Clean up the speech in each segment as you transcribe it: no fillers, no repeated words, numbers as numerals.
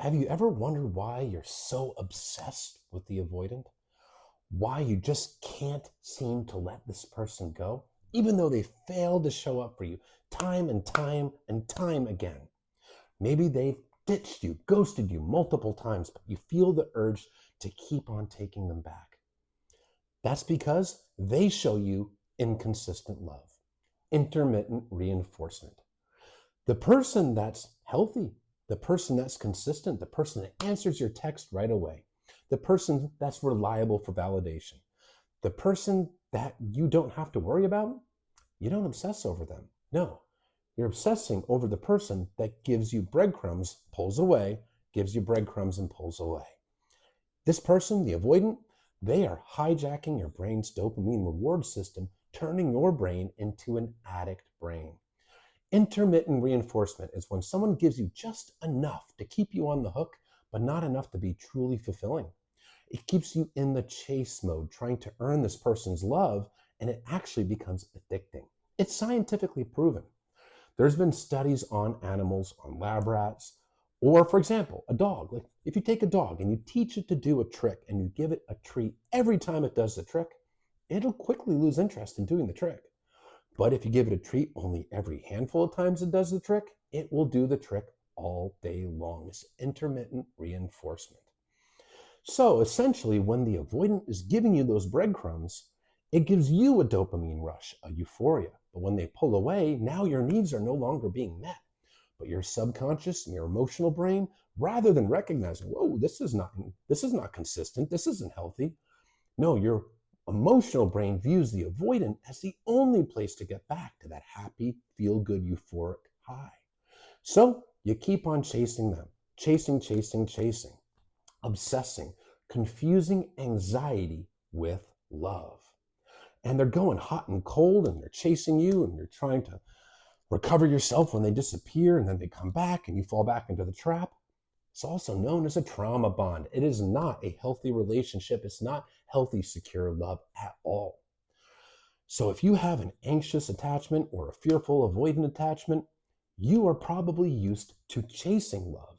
Have you ever wondered why you're so obsessed with the avoidant? Why you just can't seem to let this person go, even though they failed to show up for you time and time and time again? Maybe they've ditched you, ghosted you multiple times, but you feel the urge to keep on taking them back. That's because they show you inconsistent love, intermittent reinforcement. The person that's healthy, the person that's consistent, the person that answers your text right away, the person that's reliable for validation, the person that you don't have to worry about, you don't obsess over them. No, you're obsessing over the person that gives you breadcrumbs, pulls away, gives you breadcrumbs and pulls away. This person, the avoidant, they are hijacking your brain's dopamine reward system, turning your brain into an addict brain. Intermittent reinforcement is when someone gives you just enough to keep you on the hook, but not enough to be truly fulfilling. It keeps you in the chase mode, trying to earn this person's love, and it actually becomes addicting. It's scientifically proven. There's been studies on animals, on lab rats, or for example, a dog. Like if you take a dog and you teach it to do a trick and you give it a treat every time it does the trick, it'll quickly lose interest in doing the trick. But if you give it a treat only every handful of times it does the trick, it will do the trick all day long. It's intermittent reinforcement. So essentially, when the avoidant is giving you those breadcrumbs, it gives you a dopamine rush, a euphoria. But when they pull away, now your needs are no longer being met. But your subconscious and your emotional brain, rather than recognizing, whoa, this is not consistent, this isn't healthy. No, your emotional brain views the avoidant as the only place to get back to that happy, feel-good, euphoric high. So you keep on chasing them, chasing, obsessing, confusing anxiety with love. And they're going hot and cold and they're chasing you and you're trying to recover yourself when they disappear and then they come back and you fall back into the trap. It's also known as a trauma bond. It is not a healthy relationship. It's not healthy, secure love at all. So if you have an anxious attachment or a fearful, avoidant attachment, you are probably used to chasing love.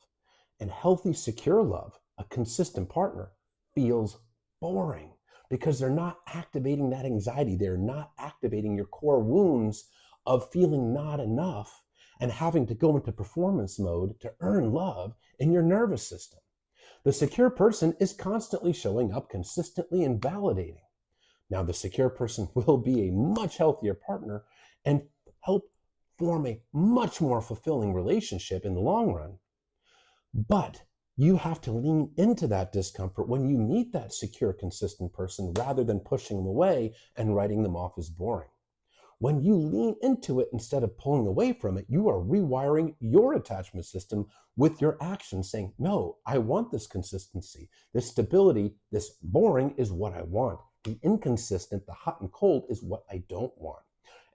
And healthy, secure love, a consistent partner, feels boring because they're not activating that anxiety. They're not activating your core wounds of feeling not enough and having to go into performance mode to earn love in your nervous system. The secure person is constantly showing up consistently and validating. Now, the secure person will be a much healthier partner and help form a much more fulfilling relationship in the long run. But you have to lean into that discomfort when you meet that secure, consistent person rather than pushing them away and writing them off as boring. When you lean into it instead of pulling away from it, you are rewiring your attachment system with your actions saying, no, I want this consistency, this stability, this boring is what I want. The inconsistent, the hot and cold is what I don't want.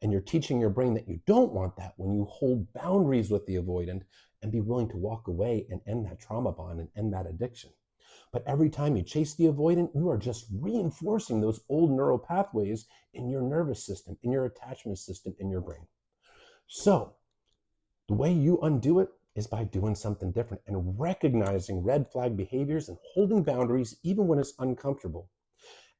And you're teaching your brain that you don't want that when you hold boundaries with the avoidant and be willing to walk away and end that trauma bond and end that addiction. But every time you chase the avoidant, you are just reinforcing those old neural pathways in your nervous system, in your attachment system, in your brain. So the way you undo it is by doing something different and recognizing red flag behaviors and holding boundaries even when it's uncomfortable,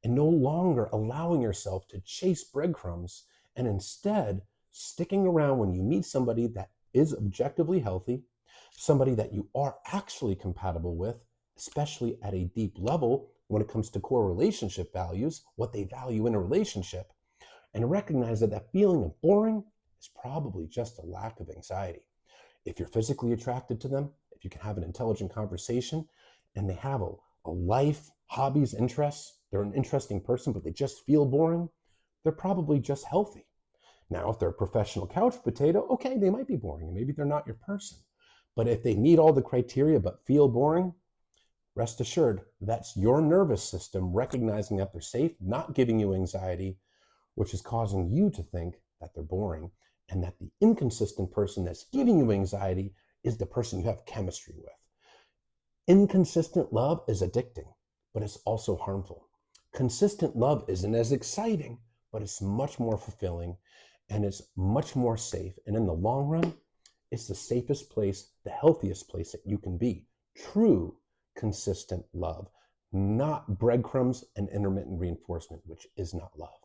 and no longer allowing yourself to chase breadcrumbs and instead sticking around when you meet somebody that is objectively healthy, somebody that you are actually compatible with, especially at a deep level when it comes to core relationship values, what they value in a relationship, and recognize that that feeling of boring is probably just a lack of anxiety. If you're physically attracted to them, if you can have an intelligent conversation, and they have a life, hobbies, interests, they're an interesting person, but they just feel boring, they're probably just healthy. Now, if they're a professional couch potato, okay, they might be boring, and maybe they're not your person. But if they meet all the criteria but feel boring, rest assured, that's your nervous system recognizing that they're safe, not giving you anxiety, which is causing you to think that they're boring, and that the inconsistent person that's giving you anxiety is the person you have chemistry with. Inconsistent love is addicting, but it's also harmful. Consistent love isn't as exciting, but it's much more fulfilling, and it's much more safe. And in the long run, it's the safest place, the healthiest place that you can be. true, consistent love, not breadcrumbs and intermittent reinforcement, which is not love.